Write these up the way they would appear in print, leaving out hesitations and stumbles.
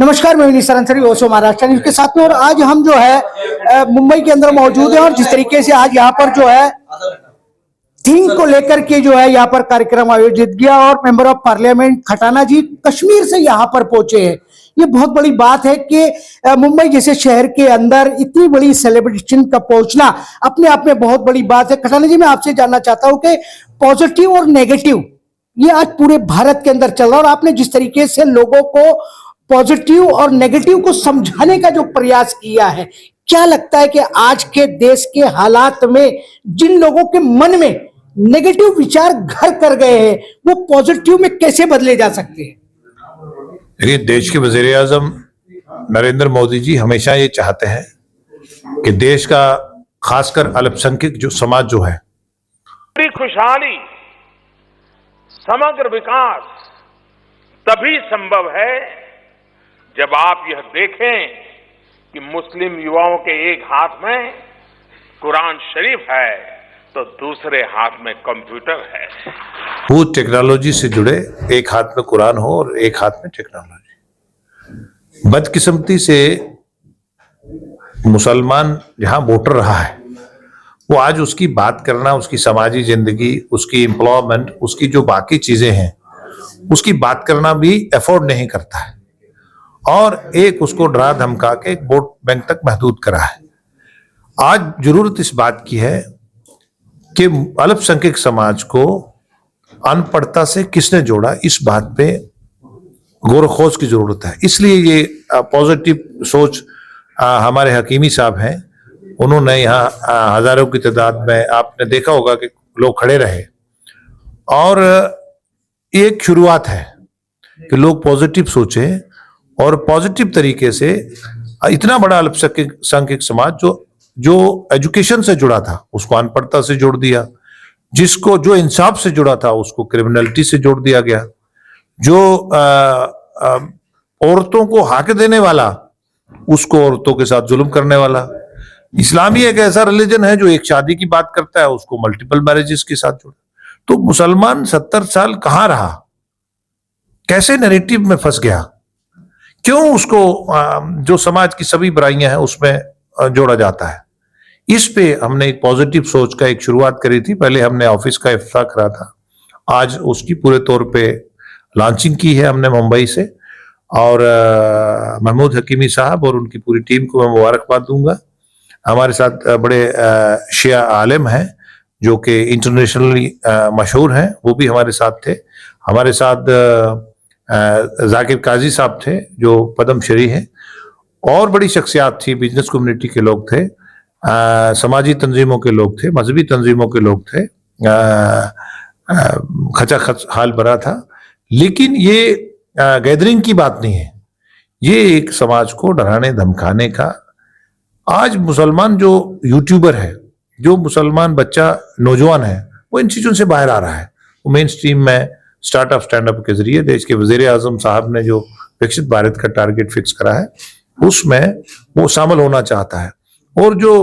नमस्कार, मैं विनीत सरनसरी ओशो महाराष्ट्र न्यूज के साथ में। और आज हम जो है मुंबई के अंदर मौजूद हैं और जिस तरीके से आज यहाँ पर जो है थीम को लेकर के जो है यहाँ पर कार्यक्रम आयोजित किया और मेंबर ऑफ पार्लियामेंट खटाना जी कश्मीर से यहाँ पर पहुंचे हैं। ये बहुत बड़ी बात है कि मुंबई जैसे शहर के अंदर इतनी बड़ी सेलिब्रेशन का पहुंचना अपने आप में बहुत बड़ी बात है। खटाना जी, मैं आपसे जानना चाहता हूं कि पॉजिटिव और नेगेटिव ये आज पूरे भारत के अंदर चल रहा है और आपने जिस तरीके से लोगों को पॉजिटिव और नेगेटिव को समझाने का जो प्रयास किया है, क्या लगता है कि आज के देश के हालात में जिन लोगों के मन में नेगेटिव विचार घर कर गए हैं वो पॉजिटिव में कैसे बदले जा सकते हैं? देखिए, देश के वजीर आजम नरेंद्र मोदी जी हमेशा ये चाहते हैं कि देश का खासकर अल्पसंख्यक जो समाज जो है खुशहाली, समग्र विकास तभी संभव है जब आप यह देखें कि मुस्लिम युवाओं के एक हाथ में कुरान शरीफ है तो दूसरे हाथ में कंप्यूटर है। वो टेक्नोलॉजी से जुड़े, एक हाथ में कुरान हो और एक हाथ में टेक्नोलॉजी। बदकिस्मती से मुसलमान जहां वोटर रहा है वो आज उसकी बात करना, उसकी समाजी जिंदगी, उसकी एम्प्लॉयमेंट, उसकी जो बाकी चीजें हैं उसकी बात करना भी अफोर्ड नहीं करता है और एक उसको डरा धमका के एक वोट बैंक तक महदूद करा है। आज जरूरत इस बात की है कि अल्पसंख्यक समाज को अनपढ़ता से किसने जोड़ा, इस बात पे गौर खोज की जरूरत है। इसलिए ये पॉजिटिव सोच हमारे हकीमी साहब हैं, उन्होंने यहाँ हजारों की तादाद में आपने देखा होगा कि लोग खड़े रहे और एक शुरुआत है कि लोग पॉजिटिव सोचें और पॉजिटिव तरीके से इतना बड़ा अल्पसंख्यक समाज जो एजुकेशन से जुड़ा था उसको अनपढ़ता से जोड़ दिया, जिसको जो इंसाफ से जुड़ा था उसको क्रिमिनलिटी से जोड़ दिया गया, जो औरतों को हक देने वाला उसको औरतों के साथ जुल्म करने वाला। इस्लामी एक ऐसा रिलीजन है जो एक शादी की बात करता है उसको मल्टीपल मैरिजेस के साथ जोड़ा। तो मुसलमान 70 साल कहां रहा, कैसे नैरेटिव में फंस गया, क्यों उसको जो समाज की सभी बुराइयां हैं उसमें जोड़ा जाता है। इस पे हमने एक पॉजिटिव सोच का एक शुरुआत करी थी। पहले हमने ऑफिस का इफ्तिताह करा था, आज उसकी पूरे तौर पे लॉन्चिंग की है हमने मुंबई से और महमूद हकीमी साहब और उनकी पूरी टीम को मैं मुबारकबाद दूंगा। हमारे साथ बड़े शिया आलिम हैं जो कि इंटरनेशनली मशहूर हैं, वो भी हमारे साथ थे। हमारे साथ जाकिर काजी साहब थे जो पद्मश्री हैं और बड़ी शख्सियात थी, बिजनेस कम्युनिटी के लोग थे, समाजी तंजीमों के लोग थे, मजहबी तंजीमों के लोग थे। खचाखच हाल भरा था, लेकिन ये गैदरिंग की बात नहीं है, ये एक समाज को डराने धमकाने का। आज मुसलमान जो यूट्यूबर है, जो मुसलमान बच्चा नौजवान है, वो इन चीजों से बाहर आ रहा है। वो मेन स्ट्रीम में स्टार्टअप स्टैंड अप के जरिए देश के वजीर आजम साहब ने जो विकसित भारत का टारगेट फिक्स करा है उसमें वो शामिल होना चाहता है और जो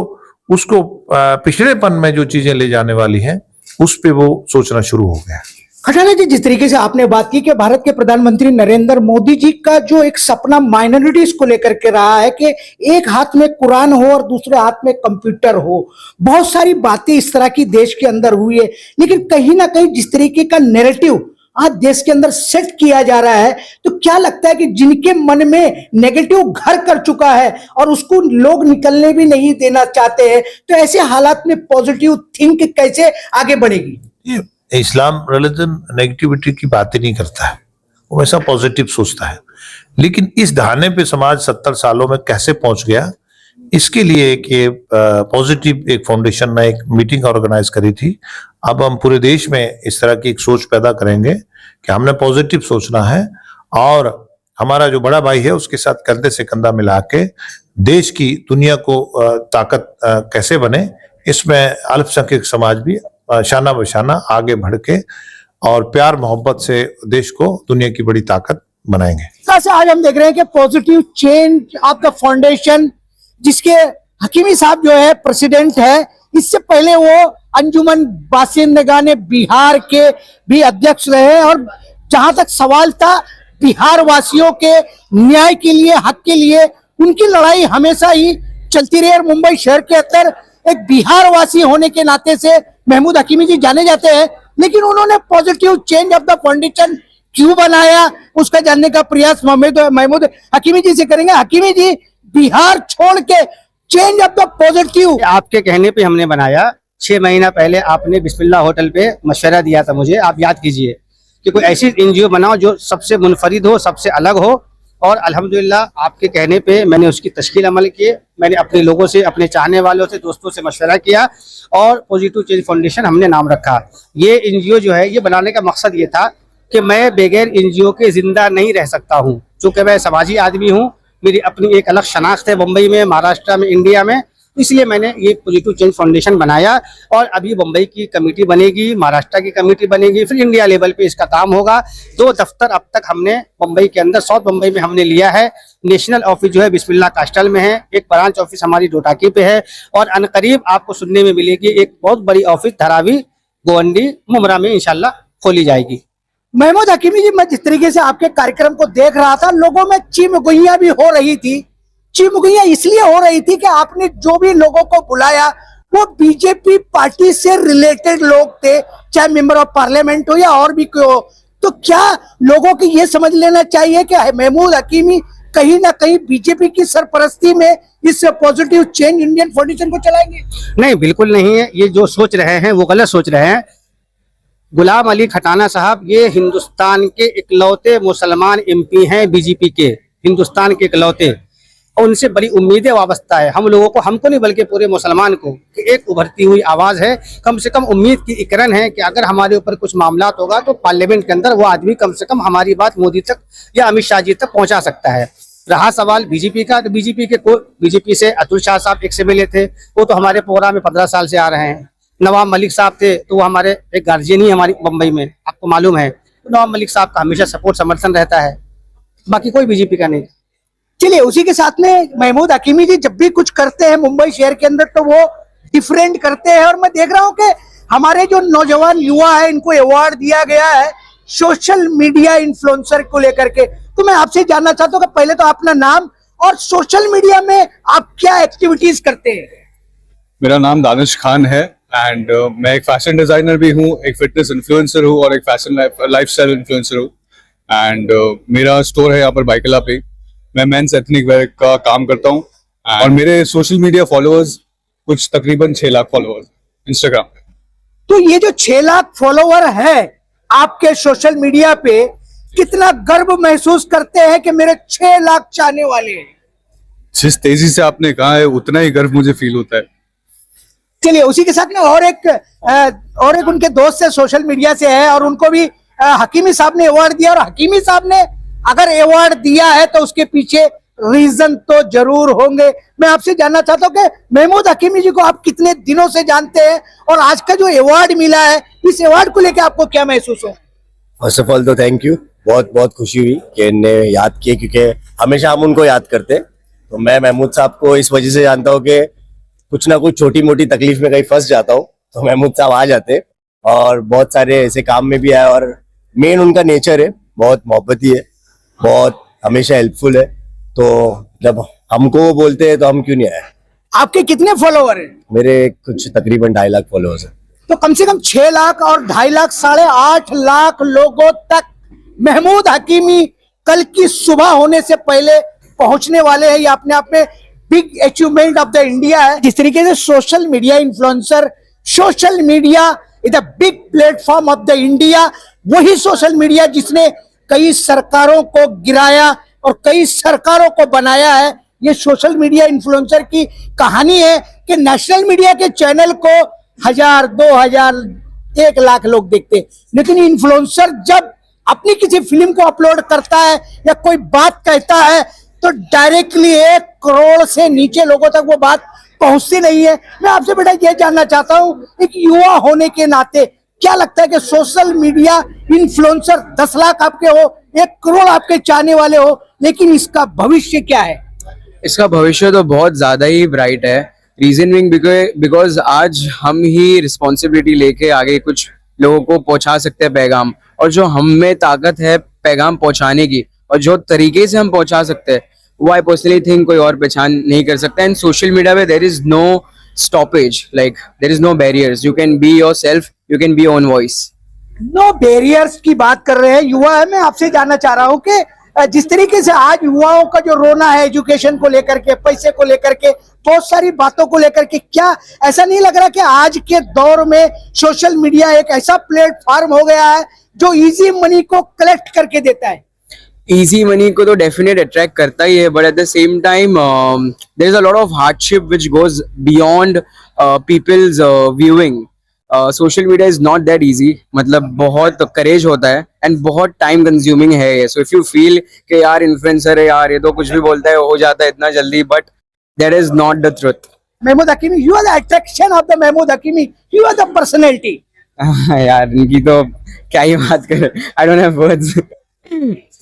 उसको पिछड़ेपन में जो चीजें ले जाने वाली हैं उस पे वो सोचना शुरू हो गया। खटाना जी, जिस तरीके से आपने बात की कि भारत के प्रधानमंत्री नरेंद्र मोदी जी का जो एक सपना माइनॉरिटीज को लेकर के रहा है कि एक हाथ में कुरान हो और दूसरे हाथ में कंप्यूटर हो, बहुत सारी बातें इस तरह की देश के अंदर हुई है, लेकिन कहीं ना कहीं जिस तरीके का नैरेटिव आज देश के अंदर सेट किया जा रहा है, तो क्या लगता है कि जिनके मन में नेगेटिव घर कर चुका है और उसको लोग निकलने भी नहीं देना चाहते हैं, तो ऐसे हालात में पॉजिटिव थिंक कैसे आगे बढ़ेगी? इस्लाम रिलीजन नेगेटिविटी की बात ही नहीं करता है, वो हमेशा पॉजिटिव सोचता है। लेकिन इस धारणे पे समाज 70 सालों में कैसे पहुंच गया, इसके लिए एक पॉजिटिव एक फाउंडेशन ने एक मीटिंग ऑर्गेनाइज करी थी। अब हम पूरे देश में इस तरह की एक सोच पैदा करेंगे कि हमने पॉजिटिव सोचना है और हमारा जो बड़ा भाई है उसके साथ कंधे से कंधा मिला के देश की दुनिया को ताकत कैसे बने, इसमें अल्पसंख्यक समाज भी शाना बशाना आगे बढ़ के और प्यार मोहब्बत से देश को दुनिया की बड़ी ताकत बनाएंगे। आज हम देख रहे हैं कि पॉजिटिव चेंज आपका फाउंडेशन, जिसके हकीमी साहब जो है प्रेसिडेंट है, इससे पहले वो अंजुमन बासिंदगाने बिहार के भी अध्यक्ष रहे और जहां तक सवाल था बिहार वासियों के न्याय के लिए, हक के लिए उनकी लड़ाई हमेशा ही चलती रही। और मुंबई शहर के अंदर एक बिहार वासी होने के नाते से महमूद हकीमी जी जाने जाते हैं, लेकिन उन्होंने positive change of the foundation क्यों बनाया, उसका जानने का प्रयास महमूद हकीमी जी से करेंगे। हकीमी जी, बिहार छोड़ के चेंज ऑफ द पॉजिटिव आपके कहने पे हमने बनाया। 6 महीना पहले आपने बिस्मिल्लाह होटल पे मशवरा दिया था मुझे, आप याद कीजिए कि कोई ऐसी एनजीओ बनाओ जो सबसे मुनफरिद हो, सबसे अलग हो। और अल्हम्दुलिल्लाह आपके कहने पे मैंने उसकी तश्कील अमल की। मैंने अपने लोगों से, अपने चाहने वालों से, दोस्तों से मशवरा किया और पॉजिटिव चेंज फाउंडेशन हमने नाम रखा। ये एनजीओ जो है, ये बनाने का मकसद ये था कि मैं बगैर एनजीओ के जिंदा नहीं रह सकता हूँ। चूँकि मैं समाजी आदमी हूँ, मेरी अपनी एक अलग शनाख्त है मुंबई में, महाराष्ट्र में, इंडिया में, इसलिए मैंने ये पॉजिटिव चेंज फाउंडेशन बनाया। और अभी मुंबई की कमेटी बनेगी, महाराष्ट्र की कमेटी बनेगी, फिर इंडिया लेवल पे इसका काम होगा। 2 दफ्तर अब तक हमने मुंबई के अंदर, साउथ मुंबई में हमने लिया है। नेशनल ऑफिस जो है बिस्मिल्लाह कास्टल में है, एक ब्रांच ऑफिस हमारी डोटाकी पे है, और अनकरीब आपको सुनने में मिलेगी एक बहुत बड़ी ऑफिस धारावी, गोवंडी, मुमरा में इंशाल्लाह खोली जाएगी। महमूद हकीमी जी, मैं जिस तरीके से आपके कार्यक्रम को देख रहा था, लोगों में चिमगुइयां भी हो रही थी। चिमगुइयां इसलिए हो रही थी कि आपने जो भी लोगों को बुलाया वो बीजेपी पार्टी से रिलेटेड लोग थे, चाहे मेंबर ऑफ पार्लियामेंट हो या और भी कोई हो। तो क्या लोगों को ये समझ लेना चाहिए कि महमूद हकीमी कहीं ना कहीं बीजेपी की सरपरस्ती में इस पॉजिटिव चेंज इंडियन फाउंडेशन को चलाएंगे? नहीं, बिल्कुल नहीं है। ये जो सोच रहे हैं वो गलत सोच रहे हैं। गुलाम अली खटाना साहब ये हिंदुस्तान के इकलौते मुसलमान एमपी हैं बीजेपी के, हिंदुस्तान के इकलौते। उनसे बड़ी उम्मीदें वाबस्ता है हम लोगों को, हमको नहीं बल्कि पूरे मुसलमान को, कि एक उभरती हुई आवाज है। कम से कम उम्मीद की इकरन है कि अगर हमारे ऊपर कुछ मामला होगा तो पार्लियामेंट के अंदर वो आदमी कम से कम हमारी बात मोदी तक या अमित शाह जी तक पहुंचा सकता है। रहा सवाल बीजेपी का, तो बीजेपी से अतुल शाह साहब एक MLA थे, वो तो हमारे प्रोग्राम में 15 साल से आ रहे हैं। नवाब मलिक साहब थे, तो वो हमारे एक गार्जियन ही हमारी मुंबई में, आपको मालूम है। तो नवाब मलिक साहब का हमेशा सपोर्ट समर्थन रहता है, बाकी कोई बीजेपी का नहीं। चलिए, उसी के साथ में महमूद हकीमी जी जब भी कुछ करते हैं मुंबई शहर के अंदर तो वो डिफरेंट करते हैं। और मैं देख रहा हूं कि हमारे जो नौजवान युवा है, इनको अवार्ड दिया गया है सोशल मीडिया इन्फ्लुएंसर को लेकर के। तो मैं आपसे जानना चाहता हूं कि पहले तो अपना नाम और सोशल मीडिया में आप क्या एक्टिविटीज करते हैं? मेरा नाम दानिश खान है एंड मैं एक फैशन डिजाइनर भी हूँ, एक फिटनेस इन्फ्लुएंसर हूँ और एक फैशन लाइफस्टाइल इन्फ्लुएंसर हूँ। एंड मेरा स्टोर है यहाँ पर बाइकला पे। मैं मेंस एथनिक वेयर का काम करता हूँ और मेरे सोशल मीडिया फॉलोअर्स कुछ तकरीबन 6 लाख फॉलोअर्स इंस्टाग्राम पे। तो ये जो 6 लाख फॉलोवर है आपके सोशल मीडिया पे, कितना गर्व महसूस करते हैं कि मेरे 6 लाख चाहने वाले हैं? जिस तेजी से आपने कहा है उतना ही गर्व मुझे फील होता है। चलिए, उसी के साथ में और एक उनके दोस्त से सोशल मीडिया से है और उनको भी हकीमी साहब ने अवार्ड दिया। और हकीमी साहब ने अगर अवार्ड दिया है तो उसके पीछे रीजन तो जरूर होंगे। मैं आपसे जानना चाहता हूं कि महमूद हकीमी जी को आप कितने दिनों से जानते हैं और आज का जो अवार्ड मिला है, इस अवार्ड को लेकर आपको क्या महसूस हो? फर्स्ट ऑफ ऑल तो थैंक यू, बहुत बहुत खुशी हुई कि इन्हें याद किए, क्योंकि हमेशा हम उनको याद करते हैं। तो मैं महमूद साहब को इस वजह से जानता हूँ कि कुछ ना कुछ छोटी मोटी तकलीफ में कहीं फंस जाता हूँ तो महमूद साहब आ जाते हैं और बहुत सारे ऐसे काम में भी आए। और मेन उनका नेचर है, बहुत मोहब्बती है, बहुत हमेशा हेल्पफुल है। तो जब हमको वो बोलते हैं तो हम क्यों नहीं आए। आपके कितने फॉलोवर हैं? मेरे कुछ तकरीबन 2.5 लाख फॉलोअर्स हैं। तो कम से कम 6 लाख और 2.5 लाख 8.5 लाख लोगों तक महमूद हकीमी कल की सुबह होने से पहले पहुंचने वाले हैं। ये अपने आप में big achievement of the India है। जिस तरीके से social media influencer, social media is the big platform of the India. वही सोशल मीडिया जिसने कई सरकारों को गिराया और कई सरकारों को बनाया है। ये सोशल मीडिया इन्फ्लुएंसर की कहानी है कि नेशनल मीडिया के चैनल को 1000, 2000, 1 लाख लोग देखते हैं, लेकिन इन्फ्लुएंसर जब अपनी किसी फिल्म को अपलोड करता है या कोई बात कहता है तो डायरेक्टली 1 करोड़ से नीचे लोगों तक वो बात पहुंचती नहीं है। मैं आपसे बेटा ये जानना चाहता हूं, एक युवा होने के नाते क्या लगता है कि सोशल मीडिया इन्फ्लुएंसर 10 लाख आपके हो, 1 करोड़ आपके चाहने वाले हो, लेकिन इसका भविष्य क्या है? इसका भविष्य तो बहुत ज्यादा ही ब्राइट है। रीजन बिंग बिकॉज आज हम ही रिस्पॉन्सिबिलिटी लेके आगे कुछ लोगों को पहुंचा सकते हैं पैगाम, और जो हम में ताकत है पैगाम पहुंचाने की, और जो तरीके से हम पहुंचा सकते हैं वो आई पर्सनली थिंक कोई और पहचान नहीं कर सकता. एंड सोशल मीडिया पे there is no stoppage, like there is no barriers. You can be yourself, you can be own voice. No barriers की बात कर रहे हैं युवा है. मैं आपसे जानना चाह रहा हूं कि जिस तरीके से आज युवाओं का जो रोना है एजुकेशन को लेकर के, पैसे को लेकर के, बहुत सारी बातों को लेकर के, क्या ऐसा नहीं लग रहा कि आज के दौर में सोशल मीडिया एक ऐसा प्लेटफॉर्म हो गया है जो इजी मनी को कलेक्ट करके देता है? इजी मनी को तो डेफिनेट अट्रैक्ट करता ही है, but at the same time there is a lot of hardship which goes beyond people's viewing. Social media is not that easy. मतलब बहुत करेज होता है एंड बहुत टाइम कंज्यूमिंग है ये. सो इफ यू फील कि यार इन्फ्लुएंसर है यार, ये तो कुछ भी बोलता है, हो जाता है इतना जल्दी, but that is not the truth. Mahmood Hakimi, you are the attraction of the Mahmood Hakimi, you are the personality. यार इनकी तो क्या ही बात करें, आई डोंट हैव वर्ड्स.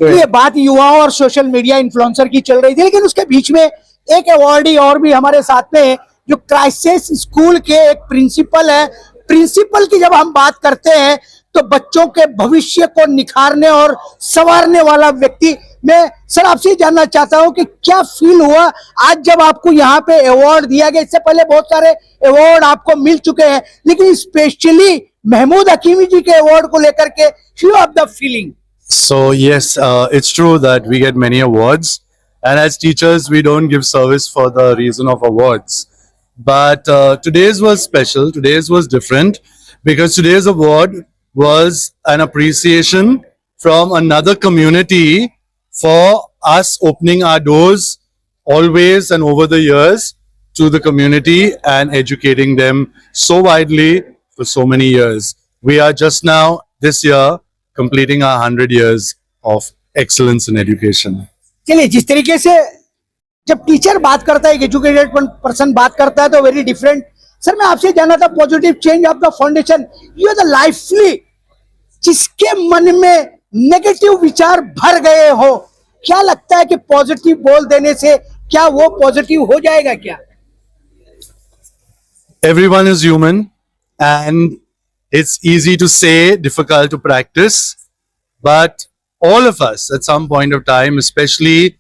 ये बात युवाओं और सोशल मीडिया इन्फ्लुएंसर की चल रही थी, लेकिन उसके बीच में एक अवार्डी और भी हमारे साथ में है जो क्राइसिस स्कूल के एक प्रिंसिपल है. प्रिंसिपल की जब हम बात करते हैं तो बच्चों के भविष्य को निखारने और संवारने वाला व्यक्ति. मैं सर आपसे जानना चाहता हूं कि क्या फील हुआ आज जब आपको यहाँ पे अवार्ड दिया गया? इससे पहले बहुत सारे अवार्ड आपको मिल चुके हैं, लेकिन स्पेशली महमूद हकीमी जी के अवार्ड को लेकर के few of the feeling. So yes, it's true that we get many awards, and as teachers, we don't give service for the reason of awards. But today's was special. Today's was different because today's award was an appreciation from another community for us opening our doors always and over the years to the community and educating them so widely for so many years. We are just now this year completing our 100 years of excellence in education. चलिए, जिस तरीके से जब teacher बात करता है, एक educated person बात करता है तो वेरी डिफरेंट. सर मैं आपसे जानना था positive change of the foundation. You are the लाइफली, जिसके मन में नेगेटिव विचार भर गए हो, क्या लगता है कि पॉजिटिव बोल देने से क्या वो पॉजिटिव हो जाएगा क्या? Everyone is human and it's easy to say, difficult to practice, but all of us at some point of time, especially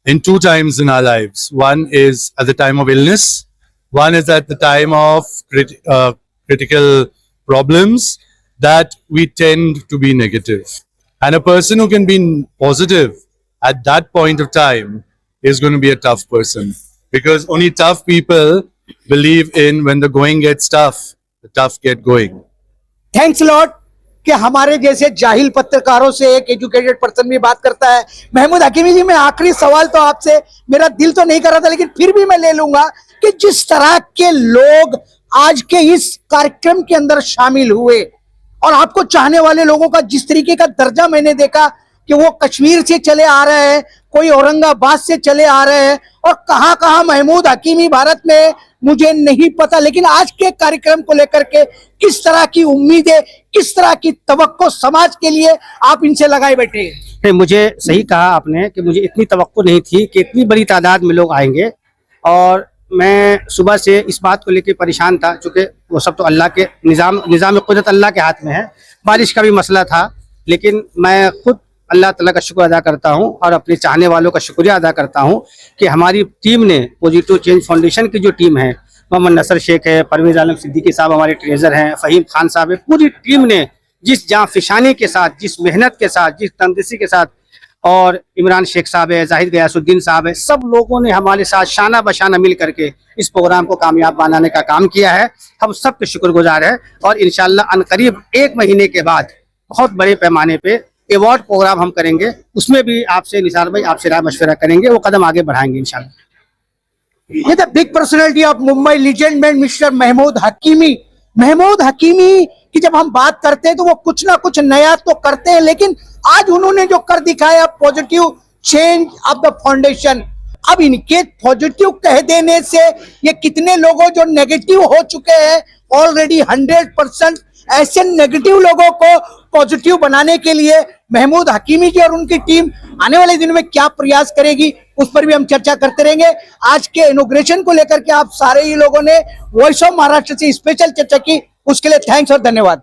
in two times in our lives. One is at the time of illness, one is at the time of critical problems, that we tend to be negative. And a person who can be positive at that point of time is going to be a tough person, because only tough people believe in when the going gets tough, the tough get going. Thanks lot कि हमारे जैसे जाहिल पत्रकारों से एक educated person भी बात करता है. महमूद हकीमी जी, मैं आखिरी सवाल तो आपसे, मेरा दिल तो नहीं कर रहा था लेकिन फिर भी मैं ले लूंगा कि जिस तरह के लोग आज के इस कार्यक्रम के अंदर शामिल हुए और आपको चाहने वाले लोगों का जिस तरीके का दर्जा मैंने देखा कि वो कश्मीर से चले आ रहे हैं, कोई औरंगाबाद से चले आ रहे हैं, और कहां कहां महमूद हकीमी भारत में मुझे नहीं पता, लेकिन आज के कार्यक्रम को लेकर के किस तरह की उम्मीदें, किस तरह की तवक्को समाज के लिए आप इनसे लगाए बैठे हैं? मुझे सही कहा आपने कि मुझे इतनी तवक्को नहीं थी कि इतनी बड़ी तादाद में लोग आएंगे, और मैं सुबह से इस बात को लेकर परेशान था, चूँकि वो सब तो अल्लाह के निज़ाम कुदरत अल्लाह के हाथ में है. बारिश का भी मसला था, लेकिन मैं खुद अल्लाह ताला का शुक्र अदा करता हूं और अपने चाहने वालों का शुक्रिया अदा करता हूं कि हमारी टीम ने, पॉजिटिव चेंज फाउंडेशन की जो टीम है, मोहम्मद नसर शेख है, परवेज आलम सिद्दीकी साहब हमारे ट्रेजर हैं, फ़हीम खान साहब है, पूरी टीम ने जिस जाँफिशानी के साथ, जिस मेहनत के साथ, जिस तंदुरुस्ती के साथ, और इमरान शेख साहब है, जाहिद गयासुद्दीन साहब है, सब लोगों ने हमारे साथ शाना बशाना मिल करके इस प्रोग्राम को कामयाब बनाने का काम किया है. हम सब के शुक्रगुजार हैं और इंशाल्लाह अनकरीब 1 महीने के बाद बहुत बड़े पैमाने पे अवार्ड प्रोग्राम हम करेंगे. उसमें भी आपसे निसार भाई आपसे राय मशवरा करेंगे, वो कदम आगे बढ़ाएंगे इंशाल्लाह. ये the big personality of Mumbai, legend man mister Mahmood Hakimi. Mahmood Hakimi की जब हम बात करते हैं तो वो कुछ ना कुछ नया तो करते हैं, लेकिन आज उन्होंने जो कर दिखाया positive change of the foundation, अब इनके पॉजिटिव कह देने से ये कितने लोगों जो नेगेटिव हो चुके हैं ऑलरेडी 100% ऐसे नेगेटिव लोगों को पॉजिटिव बनाने के लिए महमूद हकीमी जी और उनकी टीम आने वाले दिनों में क्या प्रयास करेगी, उस पर भी हम चर्चा करते रहेंगे. आज के इनॉग्रेशन को लेकर के आप सारे ही लोगों ने वॉइस ऑफ महाराष्ट्र से स्पेशल चर्चा की, उसके लिए थैंक्स और धन्यवाद.